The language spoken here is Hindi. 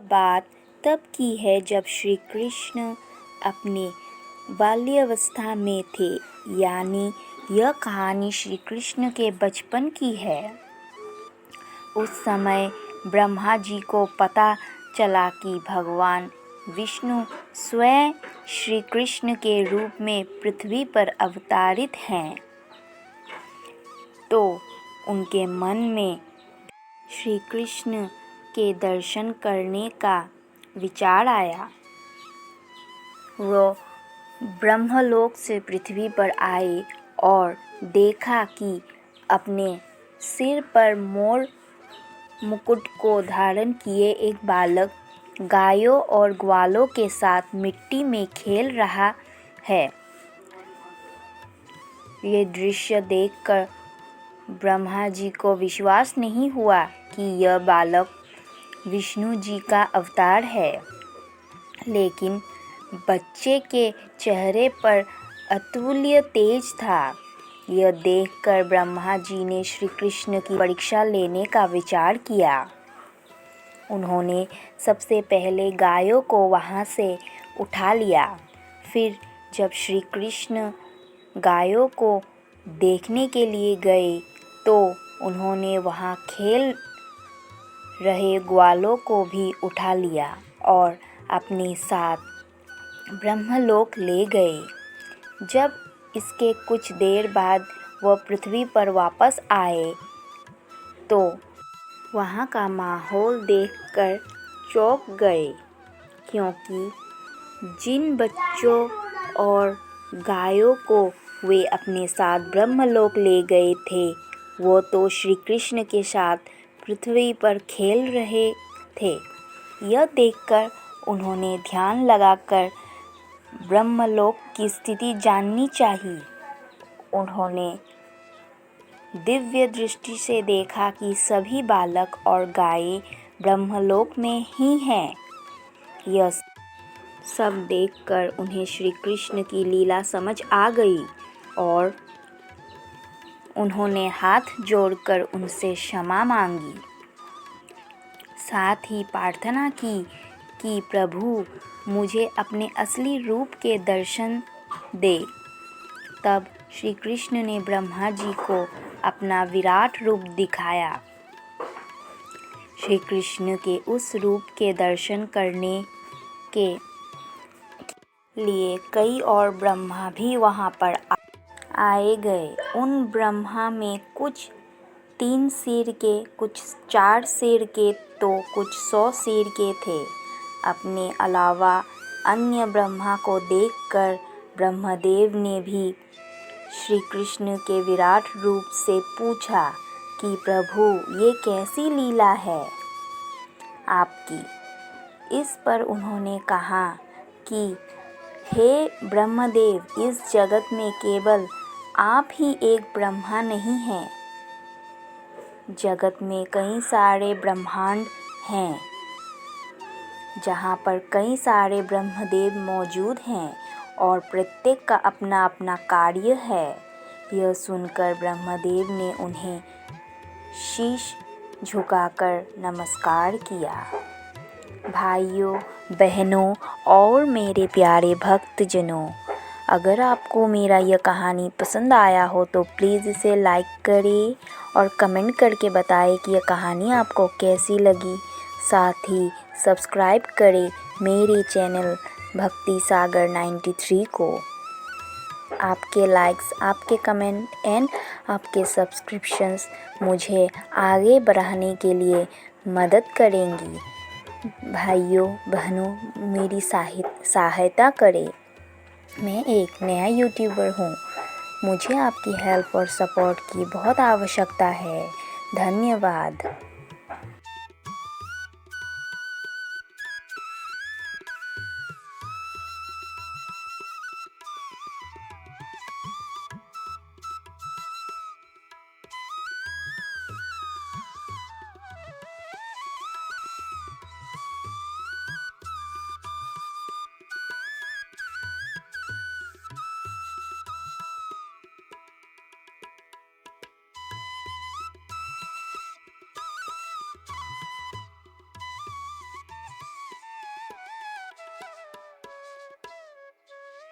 बात तब की है जब श्री कृष्ण अपने बाल्यावस्था में थे, यानी यह कहानी श्री कृष्ण के बचपन की है। उस समय ब्रह्मा जी को पता चला कि भगवान विष्णु स्वयं श्री कृष्ण के रूप में पृथ्वी पर अवतरित हैं, तो उनके मन में श्री कृष्ण के दर्शन करने का विचार आया। वो ब्रह्मलोक से पृथ्वी पर आए और देखा कि अपने सिर पर मोर मुकुट को धारण किए एक बालक गायों और ग्वालों के साथ मिट्टी में खेल रहा है। ये दृश्य देखकर ब्रह्मा जी को विश्वास नहीं हुआ कि यह बालक विष्णु जी का अवतार है, लेकिन बच्चे के चेहरे पर अतुल्य तेज था। यह देखकर ब्रह्मा जी ने श्री कृष्ण की परीक्षा लेने का विचार किया। उन्होंने सबसे पहले गायों को वहां से उठा लिया। फिर जब श्री कृष्ण गायों को देखने के लिए गए तो उन्होंने वहां खेल रहे ग्वालों को भी उठा लिया और अपने साथ ब्रह्मलोक ले गए। जब इसके कुछ देर बाद वह पृथ्वी पर वापस आए तो वहाँ का माहौल देखकर चौंक गए, क्योंकि जिन बच्चों और गायों को वे अपने साथ ब्रह्मलोक ले गए थे, वो तो श्री कृष्ण के साथ पृथ्वी पर खेल रहे थे। यह देखकर उन्होंने ध्यान लगाकर ब्रह्मलोक की स्थिति जाननी चाहिए। उन्होंने दिव्य दृष्टि से देखा कि सभी बालक और गायें ब्रह्मलोक में ही हैं। यह सब देखकर उन्हें श्री कृष्ण की लीला समझ आ गई और उन्होंने हाथ जोड़कर उनसे क्षमा मांगी। साथ ही प्रार्थना की कि प्रभु मुझे अपने असली रूप के दर्शन दे। तब श्री कृष्ण ने ब्रह्मा जी को अपना विराट रूप दिखाया। श्री कृष्ण के उस रूप के दर्शन करने के लिए कई और ब्रह्मा भी वहां पर आए गए। उन ब्रह्मा में कुछ 3 सिर के, कुछ 4 सिर के, तो कुछ 100 सिर के थे। अपने अलावा अन्य ब्रह्मा को देखकर ब्रह्मदेव ने भी श्री कृष्ण के विराट रूप से पूछा कि प्रभु ये कैसी लीला है आपकी। इस पर उन्होंने कहा कि हे ब्रह्मदेव, इस जगत में केवल आप ही एक ब्रह्मा नहीं हैं। जगत में कई सारे ब्रह्मांड हैं, जहाँ पर कई सारे ब्रह्मदेव मौजूद हैं और प्रत्येक का अपना अपना कार्य है। यह सुनकर ब्रह्मदेव ने उन्हें शीश झुकाकर नमस्कार किया। भाइयों, बहनों और मेरे प्यारे भक्तजनों, अगर आपको मेरा यह कहानी पसंद आया हो तो प्लीज़ इसे लाइक करें और कमेंट करके बताएं कि यह कहानी आपको कैसी लगी। साथ ही सब्सक्राइब करें मेरे चैनल भक्ति सागर 93 को। आपके लाइक्स, आपके कमेंट एंड आपके सब्सक्रिप्शंस मुझे आगे बढ़ाने के लिए मदद करेंगी। भाइयों बहनों, मेरी सहायता करें। मैं एक नया यूट्यूबर हूँ, मुझे आपकी हेल्प और सपोर्ट की बहुत आवश्यकता है। धन्यवाद।